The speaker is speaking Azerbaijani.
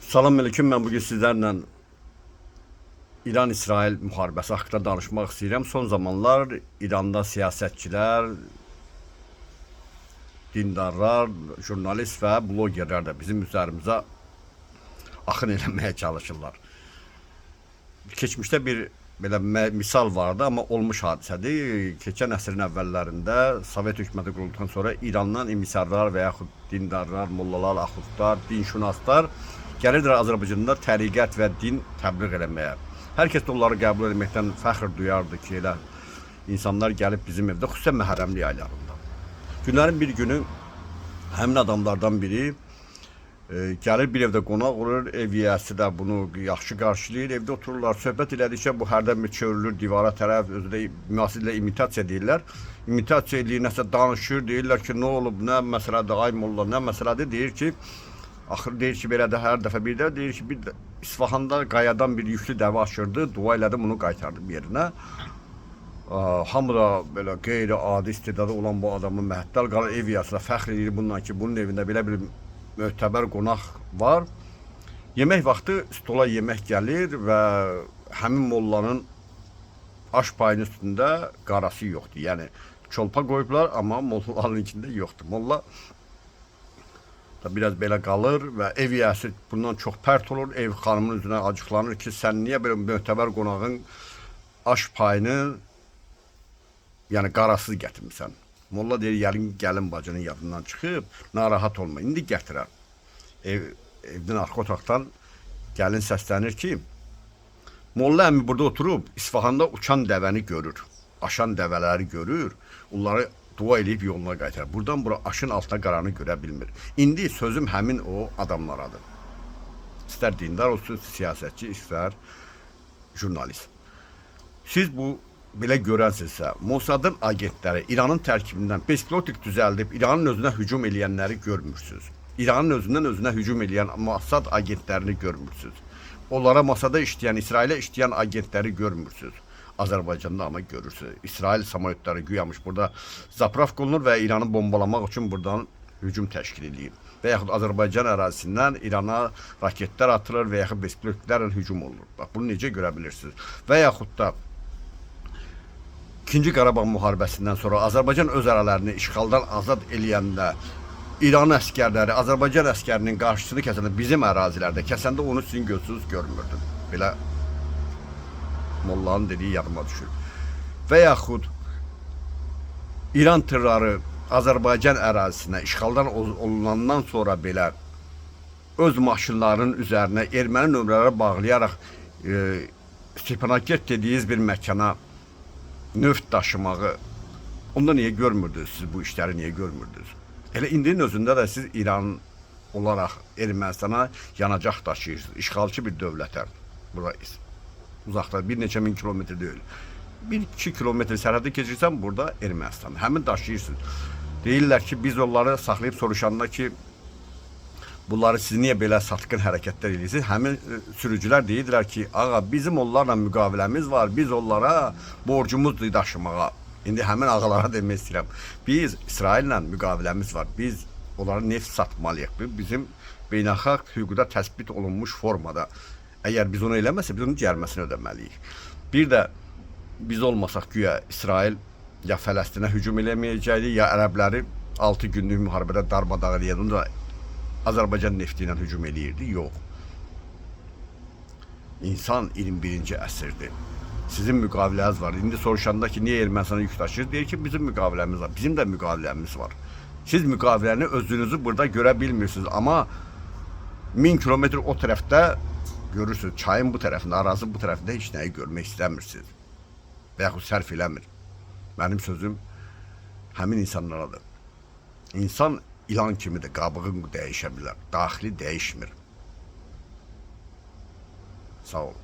Salam aleyküm, mən bugün sizlərlə İran-İsrail müharibəsi haqqında danışmaq istəyirəm. Son zamanlar İranda siyasətçilər, dindarlar, jurnalist və blogerlər də bizim üzərimizə axın eləməyə çalışırlar. Keçmişdə bir belə misal vardı, amma olmuş hadisədir. Keçən əsrin əvvəllərində Sovet hökuməti qurulduqdan sonra İrandan emisarlar və yaxud dindarlar, mollalar, axundlar, dinşünaslar gəlirdilər Azərbaycanda təriqət və din təbliğ eləməyə. Hər kəs də onları qəbul etməkdən fəxr duyardı ki, elə insanlar gəlib bizim evdə, xüsusən məhərrəmlik aylarında. Günlərin bir günü həmin adamlardan biri gəlir bir evdə qonaq olur, ev yiyəsi də bunu yaxşı qarşılayır, evdə otururlar, söhbət elədikcə bu hərdən bir çevrilir divara tərəf, özü də müasirlə imitasiya deyirlər. İmitasiya eləyir, nəsə danışır, deyirlər ki, nə olub, nə məsələdir, ay molla, nə məsələdir, deyir ki, axır deyir ki, belə də hər dəfə bir də deyir ki, bir İsfahanda qayadan bir yüklü dəvə aşırdı, dua elədi, bunu qaytardım yerinə. Hamı da belə qeyri-adi istedadı olan bu adamın məhəttəl qalır, ev yiyəsinə fəxr edir bundan ki, bunun evində belə bir möhtəbər qonaq var. Yemək vaxtı stola yemək gəlir və həmin mollanın aş payının üstündə qarası yoxdur. Yəni çolpa qoyublar, amma mollaların içində yoxdur. Molla da biraz belə qalır və ev yiyəsi bundan çox pərt olur. Ev xanımın üzünə acıqlanır ki, sən niyə belə möhtəbər qonağın aş payını yəni qarasız gətirmirsən? Molla deyir, gəlin bacının yadından çıxıb, narahat olma, indi gətirər. Evdən arxa otaqdan gəlin səslənir ki, Molla əmi burada oturub, İsfahanda uçan dəvəni görür, aşan dəvələri görür, onları dua eləyib yoluna qaytarır. Buradan bura aşın altına qaranı görə bilmir. İndi sözüm həmin o adamlaradır. İstər dindar olsun, siyasətçi, istər jurnalist. Siz bu belə görənsinizsə, Mossadın agentləri İranın tərkibindən bespilotik düzəldib İranın özünə hücum eləyənləri görmürsünüz. İranın özündən özünə hücum eləyən Mossad agentlərini görmürsünüz. Onlara masada işləyən, İsrailə işləyən agentləri görmürsünüz. Azərbaycanda amma görürsünüz. İsrail samolyotları güyamış burada zapravka olunur və İranı bombalamaq üçün buradan hücum təşkil edir. Və yaxud Azərbaycan ərazisindən İrana raketlər atılır və yaxud bespilotiklərlə hücum olunur. Bax, bunu necə görə bilirsiniz? Və yaxud da İkinci Qarabağ müharibəsindən sonra Azərbaycan öz ərazilərini işğaldan azad eləyəndə İran əskərləri Azərbaycan əskərinin qarşısını kəsəndə bizim ərazilərdə kəsəndə onu sizin gözünüz görmürdü. Belə mollanın dediyi yadıma düşür. Və yaxud İran tırları Azərbaycan ərazisinə işğaldan olunandan sonra belə öz maşınlarının üzərinə erməni nömrələri bağlayaraq Stepanakert dediğiniz bir məkana neft daşımağı, onda niyə görmürdünüz siz bu işləri, niyə görmürdünüz? Elə indinin özündə də siz İran olaraq Ermənistana yanacaq daşıyırsınız. İşğalçı bir dövlətə. Burada uzaqda bir neçə min kilometr deyil. 1-2 kilometr sərhədi keçirsən burada Ermənistan. Həmin daşıyırsınız. Deyirlər ki, biz onları saxlayıb soruşanda ki, bunları siz niyə belə satqın hərəkətlər edirsiniz? Həmin sürücülər deyirlər ki, ağa bizim onlarla müqaviləmiz var, biz onlara borcumuzdur daşımağa. İndi həmin ağalara demək istəyirəm. Biz İsraillə müqaviləmiz var, biz onlara neft satmalıyıq. Bizim beynəlxalq hüquqda təsbit olunmuş formada. Əgər biz onu eləməsə, biz onun cəriməsini ödəməliyik. Bir də biz olmasaq güya İsrail ya Fələstinə hücum eləməyəcəkdi, ya ərəbləri 6 günlük müharibədə darmadağın eləyirdi. Onu da Azərbaycan nefti ilə hücum eləyirdi. Yox. İnsan 21-ci əsrdir. Sizin müqaviləniz var. İndi soruşanda ki, niyə Ermənistana yük daşıyır? Deyir ki, bizim müqaviləmiz var. Bizim də müqaviləmiz var. Siz müqaviləni özünüzü burada görə bilmirsiniz. Amma 1000 kilometr o tərəfdə görürsünüz. Çayın bu tərəfində, arazın bu tərəfində heç nəyi görmək istəmirsiniz. Və yaxud sərf eləmir. Mənim sözüm həmin insanlaradır. İnsan ilan kimidir, qabığı dəyişə bilər, daxili dəyişmir. Sağ olun.